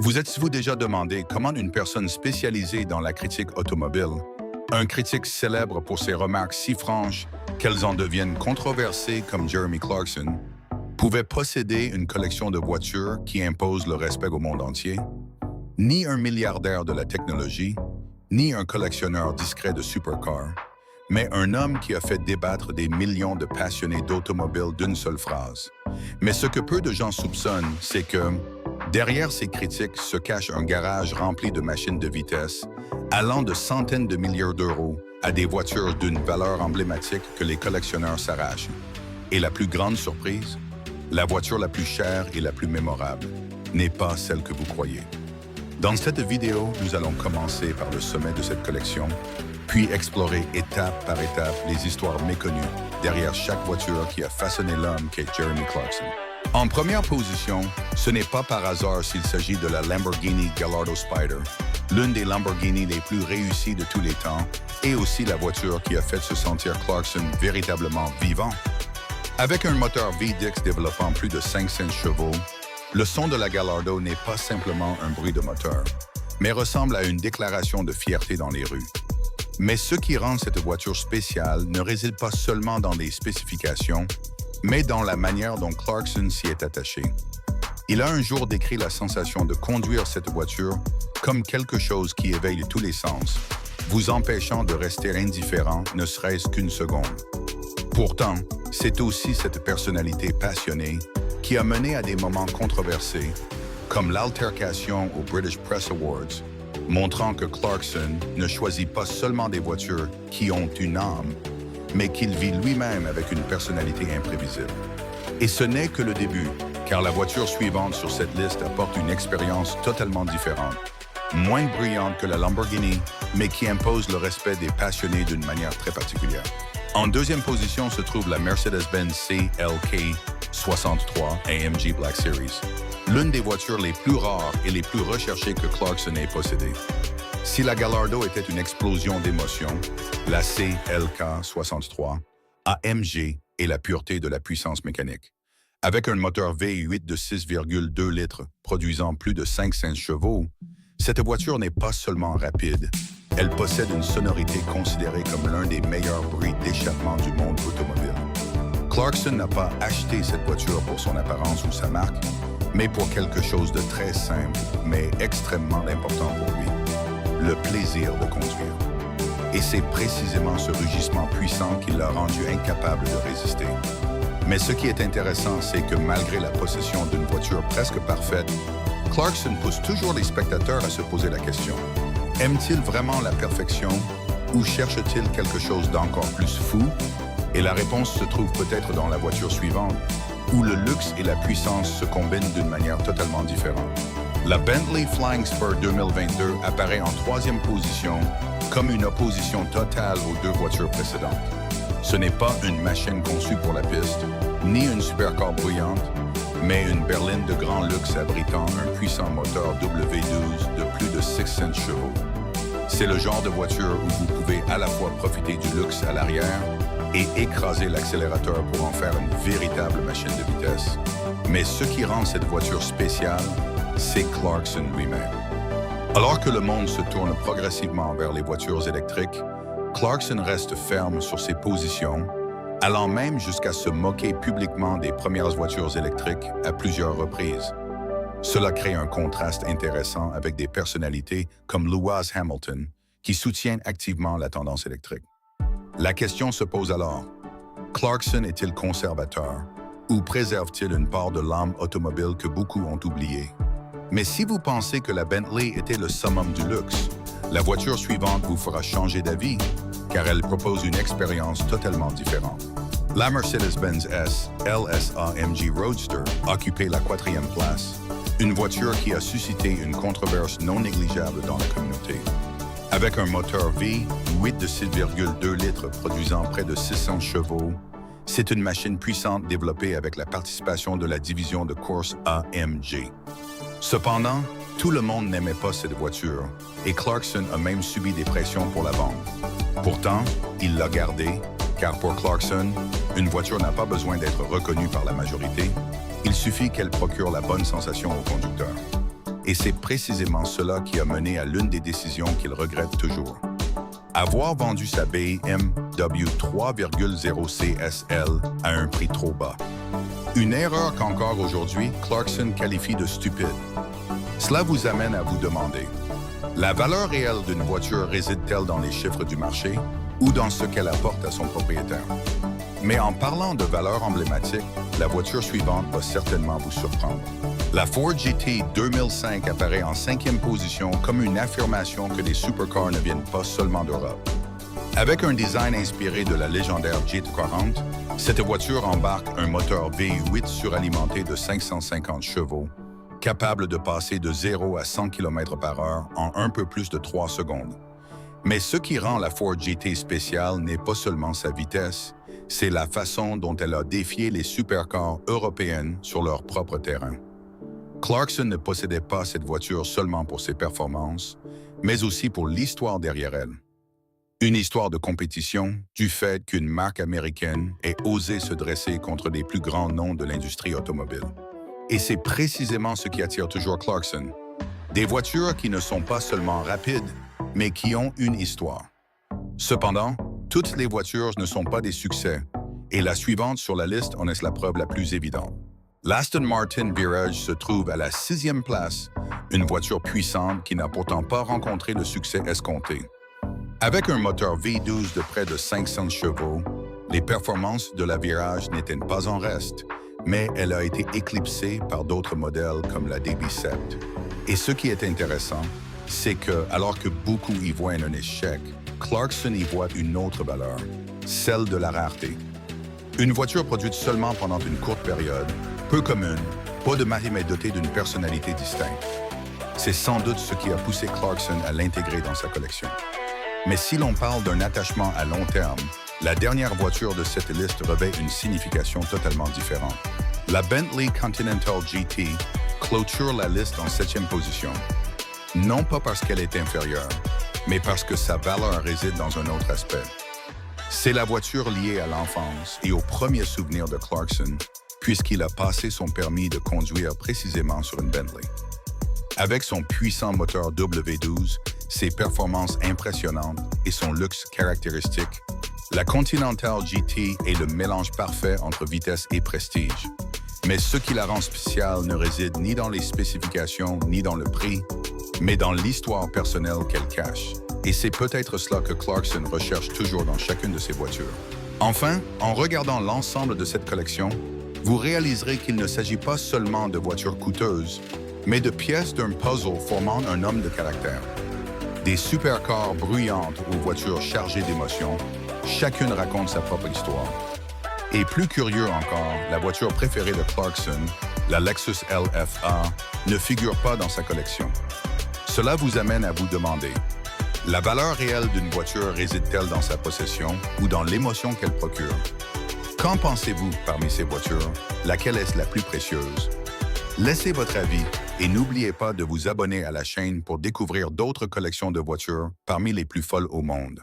Vous êtes-vous déjà demandé comment une personne spécialisée dans la critique automobile, un critique célèbre pour ses remarques si franches qu'elles en deviennent controversées comme Jeremy Clarkson, pouvait posséder une collection de voitures qui impose le respect au monde entier? Ni un milliardaire de la technologie, ni un collectionneur discret de supercars, mais un homme qui a fait débattre des millions de passionnés d'automobiles d'une seule phrase. Mais ce que peu de gens soupçonnent, c'est que, derrière ces critiques se cache un garage rempli de machines de vitesse, allant de centaines de milliards d'euros à des voitures d'une valeur emblématique que les collectionneurs s'arrachent. Et la plus grande surprise, la voiture la plus chère et la plus mémorable n'est pas celle que vous croyez. Dans cette vidéo, nous allons commencer par le sommet de cette collection, puis explorer étape par étape les histoires méconnues derrière chaque voiture qui a façonné l'homme qu'est Jeremy Clarkson. En première position, ce n'est pas par hasard s'il s'agit de la Lamborghini Gallardo Spider, l'une des Lamborghini les plus réussies de tous les temps, et aussi la voiture qui a fait se sentir Clarkson véritablement vivant. Avec un moteur V10 développant plus de 500 chevaux, le son de la Gallardo n'est pas simplement un bruit de moteur, mais ressemble à une déclaration de fierté dans les rues. Mais ce qui rend cette voiture spéciale ne réside pas seulement dans les spécifications, mais dans la manière dont Clarkson s'y est attaché. Il a un jour décrit la sensation de conduire cette voiture comme quelque chose qui éveille tous les sens, vous empêchant de rester indifférent ne serait-ce qu'une seconde. Pourtant, c'est aussi cette personnalité passionnée qui a mené à des moments controversés, comme l'altercation aux British Press Awards, montrant que Clarkson ne choisit pas seulement des voitures qui ont une âme, mais qu'il vit lui-même avec une personnalité imprévisible. Et ce n'est que le début, car la voiture suivante sur cette liste apporte une expérience totalement différente, moins brillante que la Lamborghini, mais qui impose le respect des passionnés d'une manière très particulière. En deuxième position se trouve la Mercedes-Benz CLK 63 AMG Black Series, l'une des voitures les plus rares et les plus recherchées que Clarkson ait possédées. Si la Gallardo était une explosion d'émotions, la CLK 63 AMG est la pureté de la puissance mécanique. Avec un moteur V8 de 6,2 litres produisant plus de 500 chevaux, cette voiture n'est pas seulement rapide, elle possède une sonorité considérée comme l'un des meilleurs bruits d'échappement du monde automobile. Clarkson n'a pas acheté cette voiture pour son apparence ou sa marque, mais pour quelque chose de très simple, mais extrêmement important pour lui, le plaisir de conduire. Et c'est précisément ce rugissement puissant qui l'a rendu incapable de résister. Mais ce qui est intéressant, c'est que malgré la possession d'une voiture presque parfaite, Clarkson pousse toujours les spectateurs à se poser la question: aime-t-il vraiment la perfection ou cherche-t-il quelque chose d'encore plus fou? Et la réponse se trouve peut-être dans la voiture suivante, où le luxe et la puissance se combinent d'une manière totalement différente. La Bentley Flying Spur 2022 apparaît en troisième position comme une opposition totale aux deux voitures précédentes. Ce n'est pas une machine conçue pour la piste, ni une supercar bruyante, mais une berline de grand luxe abritant un puissant moteur W12 de plus de 600 chevaux. C'est le genre de voiture où vous pouvez à la fois profiter du luxe à l'arrière et écraser l'accélérateur pour en faire une véritable machine de vitesse. Mais ce qui rend cette voiture spéciale, c'est Clarkson lui-même. Alors que le monde se tourne progressivement vers les voitures électriques, Clarkson reste ferme sur ses positions, allant même jusqu'à se moquer publiquement des premières voitures électriques à plusieurs reprises. Cela crée un contraste intéressant avec des personnalités comme Lewis Hamilton, qui soutiennent activement la tendance électrique. La question se pose alors, Clarkson est-il conservateur ou préserve-t-il une part de l'âme automobile que beaucoup ont oubliée? Mais si vous pensez que la Bentley était le summum du luxe, la voiture suivante vous fera changer d'avis, car elle propose une expérience totalement différente. La Mercedes-Benz S LSA AMG Roadster occupait la 4e place, une voiture qui a suscité une controverse non négligeable dans la communauté. Avec un moteur V8 de 6,2 litres produisant près de 600 chevaux, c'est une machine puissante développée avec la participation de la division de course AMG. Cependant, tout le monde n'aimait pas cette voiture, et Clarkson a même subi des pressions pour la vendre. Pourtant, il l'a gardée, car pour Clarkson, une voiture n'a pas besoin d'être reconnue par la majorité, il suffit qu'elle procure la bonne sensation au conducteur. Et c'est précisément cela qui a mené à l'une des décisions qu'il regrette toujours. Avoir vendu sa BMW 3,0 CSL à un prix trop bas. Une erreur qu'encore aujourd'hui, Clarkson qualifie de stupide. Cela vous amène à vous demander, la valeur réelle d'une voiture réside-t-elle dans les chiffres du marché ou dans ce qu'elle apporte à son propriétaire? Mais en parlant de valeur emblématique, la voiture suivante va certainement vous surprendre. La Ford GT 2005 apparaît en 5e position comme une affirmation que les supercars ne viennent pas seulement d'Europe. Avec un design inspiré de la légendaire GT40, cette voiture embarque un moteur V8 suralimenté de 550 chevaux, capable de passer de 0 à 100 km/h en un peu plus de 3 secondes. Mais ce qui rend la Ford GT spéciale n'est pas seulement sa vitesse, c'est la façon dont elle a défié les supercars européennes sur leur propre terrain. Clarkson ne possédait pas cette voiture seulement pour ses performances, mais aussi pour l'histoire derrière elle. Une histoire de compétition du fait qu'une marque américaine ait osé se dresser contre les plus grands noms de l'industrie automobile. Et c'est précisément ce qui attire toujours Clarkson. Des voitures qui ne sont pas seulement rapides, mais qui ont une histoire. Cependant, toutes les voitures ne sont pas des succès, et la suivante sur la liste en est la preuve la plus évidente. L'Aston Martin Virage se trouve à la 6e place, une voiture puissante qui n'a pourtant pas rencontré le succès escompté. Avec un moteur V12 de près de 500 chevaux, les performances de la Virage n'étaient pas en reste, mais elle a été éclipsée par d'autres modèles comme la DB7. Et ce qui est intéressant, c'est que, alors que beaucoup y voient un échec, Clarkson y voit une autre valeur, celle de la rareté. Une voiture produite seulement pendant une courte période, peu commune, pas de marque mais dotée d'une personnalité distincte. C'est sans doute ce qui a poussé Clarkson à l'intégrer dans sa collection. Mais si l'on parle d'un attachement à long terme, la dernière voiture de cette liste revêt une signification totalement différente. La Bentley Continental GT clôture la liste en 7e position. Non pas parce qu'elle est inférieure, mais parce que sa valeur réside dans un autre aspect. C'est la voiture liée à l'enfance et aux premiers souvenirs de Clarkson, puisqu'il a passé son permis de conduire précisément sur une Bentley. Avec son puissant moteur W12, ses performances impressionnantes et son luxe caractéristique, la Continental GT est le mélange parfait entre vitesse et prestige. Mais ce qui la rend spéciale ne réside ni dans les spécifications ni dans le prix, mais dans l'histoire personnelle qu'elle cache. Et c'est peut-être cela que Clarkson recherche toujours dans chacune de ses voitures. Enfin, en regardant l'ensemble de cette collection, vous réaliserez qu'il ne s'agit pas seulement de voitures coûteuses, mais de pièces d'un puzzle formant un homme de caractère. Des supercars bruyantes aux voitures chargées d'émotions, chacune raconte sa propre histoire. Et plus curieux encore, la voiture préférée de Clarkson, la Lexus LFA, ne figure pas dans sa collection. Cela vous amène à vous demander, la valeur réelle d'une voiture réside-t-elle dans sa possession ou dans l'émotion qu'elle procure? Qu'en pensez-vous parmi ces voitures? Laquelle est la plus précieuse? Laissez votre avis et n'oubliez pas de vous abonner à la chaîne pour découvrir d'autres collections de voitures parmi les plus folles au monde.